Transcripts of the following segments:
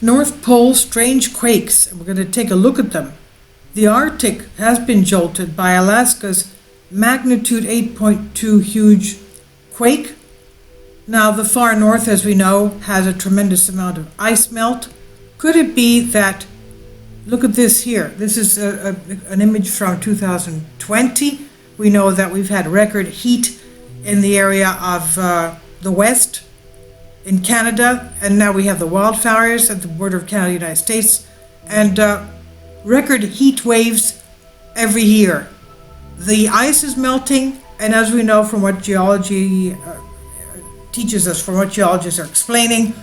North Pole strange quakes, and we're going to take a look at them. The Arctic has been jolted by Alaska's magnitude 8.2 huge quake. Now, the far north, as we know, has a tremendous amount of ice melt. Could it be that, look at this here, this is an image from 2020. We know that we've had record heat in the area of the west in Canada, and now we have the wildfires at the border of Canada and the United States, and record heat waves every year. The ice is melting, and as we know from what geology teaches us, from what geologists are explaining,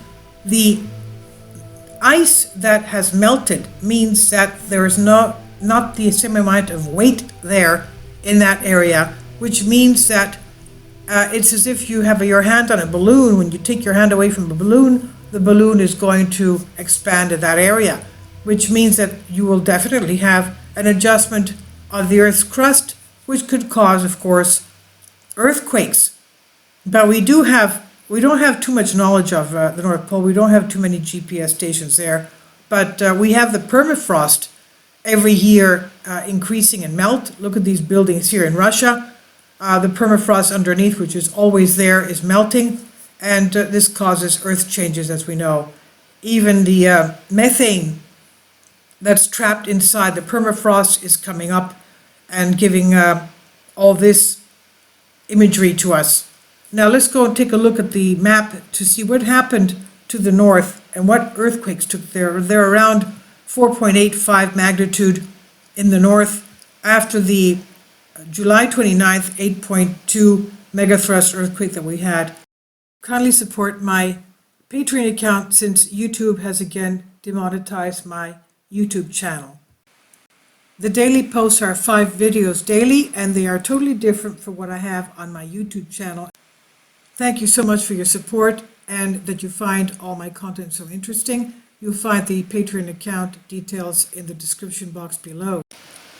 the ice that has melted means that there is not the same amount of weight there in that area, which means that it's as if you have your hand on a balloon. When you take your hand away from the balloon is going to expand in that area, which means that you will definitely have an adjustment of the Earth's crust, which could cause, of course, earthquakes. But we don't have too much knowledge of the North Pole. We don't have too many GPS stations there, but we have the permafrost every year increasing in melt. Look at these buildings here in Russia. The permafrost underneath, which is always there, is melting, and this causes earth changes, as we know. Even the methane that's trapped inside the permafrost is coming up and giving all this imagery to us. Now let's go and take a look at the map to see what happened to the north and what earthquakes took there. They're around 4.85 magnitude in the north after the July 29th 8.2 megathrust earthquake that we had. Kindly support my Patreon account since YouTube has again demonetized my YouTube channel. The daily posts are 5 videos daily, and they are totally different from what I have on my YouTube channel. Thank you so much for your support and that you find all my content so interesting. You'll find the Patreon account details in the description box below.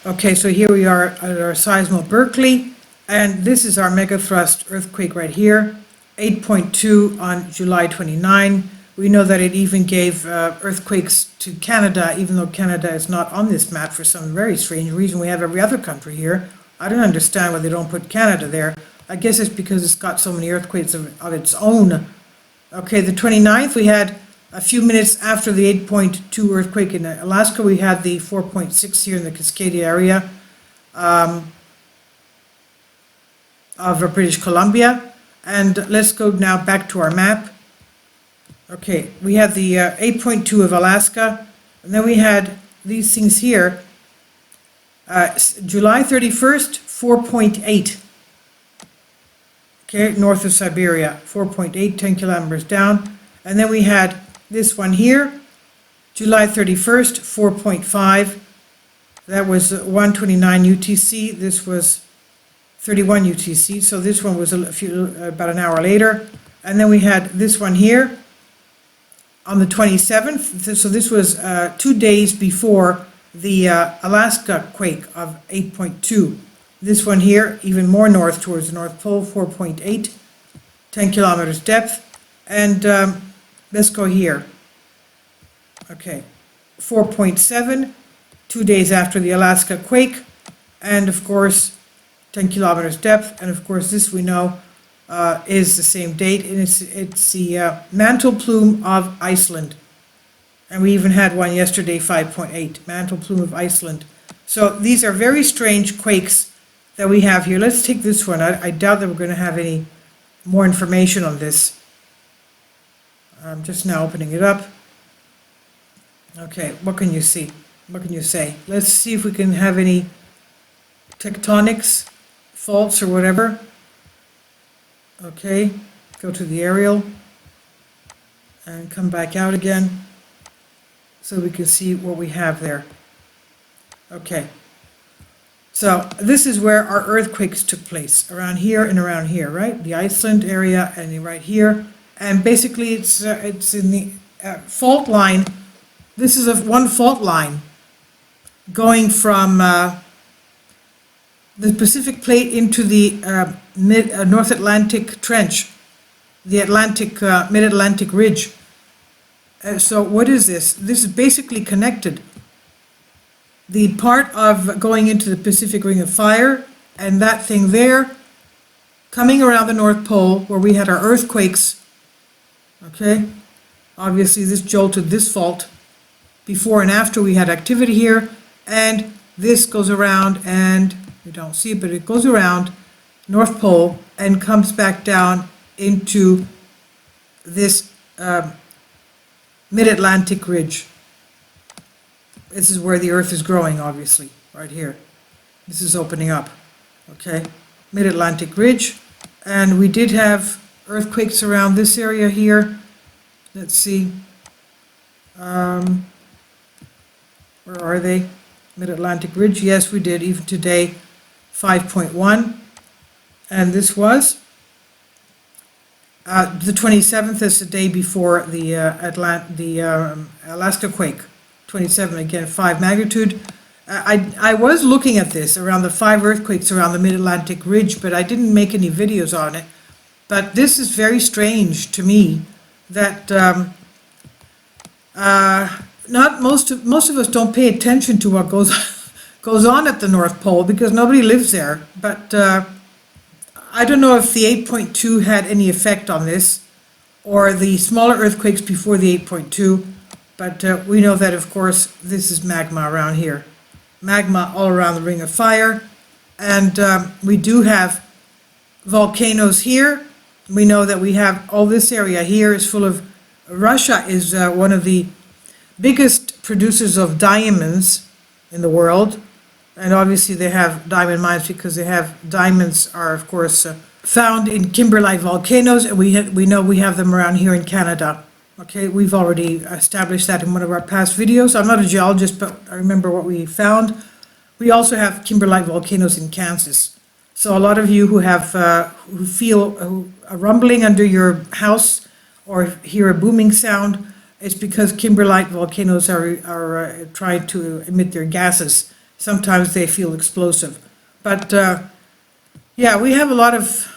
Okay, so here we are at our seismo Berkeley, and this is our megathrust earthquake right here, 8.2 on July 29. We know that it even gave earthquakes to Canada, even though Canada is not on this map for some very strange reason. We have every other country here. I don't understand why they don't put Canada there. I guess it's because it's got so many earthquakes of its own. Okay, the 29th, we had a few minutes after the 8.2 earthquake in Alaska, we had the 4.6 here in the Cascadia area of British Columbia. And let's go now back to our map. Okay, we had the 8.2 of Alaska, and then we had these things here. July 31st, 4.8. Okay, north of Siberia, 4.8, 10 kilometers down. And then we had this one here, July 31st, 4.5. That was 129 UTC. This was 31 UTC. So this one was about an hour later. And then we had this one here on the 27th. So this was 2 days before the Alaska quake of 8.2. This one here, even more north towards the North Pole, 4.8, 10 kilometers depth. And let's go here. Okay, 4.7, 2 days after the Alaska quake. And of course, 10 kilometers depth. And of course, this we know is the same date. And it's the mantle plume of Iceland. And we even had one yesterday, 5.8, mantle plume of Iceland. So these are very strange quakes that we have here. Let's take this one. I doubt that we're going to have any more information on this. I'm just now opening it up. Okay, what can you see? What can you say? Let's see if we can have any tectonics, faults or whatever. Okay, go to the aerial and come back out again so we can see what we have there. Okay. So this is where our earthquakes took place, around here and around here, right? The Iceland area and right here. And basically it's in the fault line. This is one fault line going from the Pacific Plate into the North Atlantic Trench, the Mid-Atlantic Ridge. So what is this? This is basically connected. The part of going into the Pacific Ring of Fire and that thing there, coming around the North Pole where we had our earthquakes, okay? Obviously this jolted this fault before and after we had activity here, and this goes around, and we don't see it, but it goes around North Pole and comes back down into this mid-Atlantic ridge. This is where the Earth is growing, obviously, right here. This is opening up, okay? Mid-Atlantic ridge, and we did have earthquakes around this area here. Let's see. Where are they? Mid-Atlantic ridge, yes, we did, even today, 5.1. And this was the 27th, is the day before the Alaska quake. 27, again, 5 magnitude. I was looking at this, around the 5 earthquakes around the Mid-Atlantic ridge, but I didn't make any videos on it. But this is very strange to me, that not most of us don't pay attention to what goes on at the North Pole, because nobody lives there. But I don't know if the 8.2 had any effect on this, or the smaller earthquakes before the 8.2, but we know that, of course, this is magma around here. Magma all around the Ring of Fire, and we do have volcanoes here. We know that we have all this area here is full of, Russia is one of the biggest producers of diamonds in the world, and obviously they have diamond mines because they have, diamonds are of course found in kimberlite volcanoes, and we know we have them around here in Canada. Okay, we've already established that in one of our past videos. I'm not a geologist, but I remember what we found. We also have kimberlite volcanoes in Kansas. So a lot of you who have who feel a rumbling under your house or hear a booming sound, it's because kimberlite volcanoes are trying to emit their gases. Sometimes they feel explosive. But yeah, we have a lot of,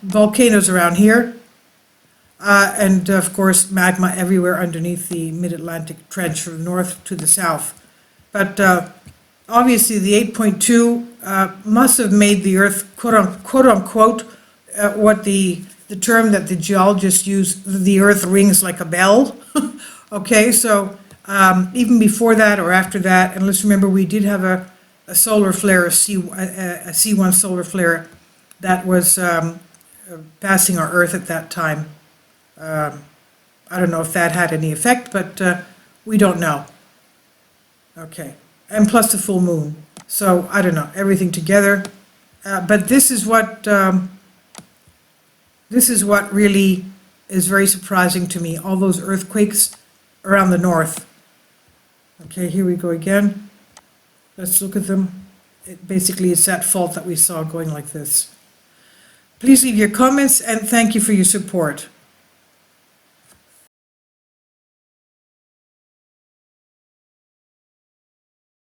volcanoes around here. And of course, magma everywhere underneath the Mid-Atlantic Trench from the north to the south. But obviously the 8.2 must have made the Earth, quote unquote, what the term that the geologists use, the Earth rings like a bell. Okay, so even before that or after that, and let's remember we did have a solar flare, a C1 solar flare that was passing our Earth at that time. I don't know if that had any effect, but we don't know. Okay, and plus the full moon. So I don't know, everything together. But this is what really is very surprising to me. All those earthquakes around the north. Okay, here we go again. Let's look at them. Basically, it's that fault that we saw going like this. Please leave your comments, and thank you for your support.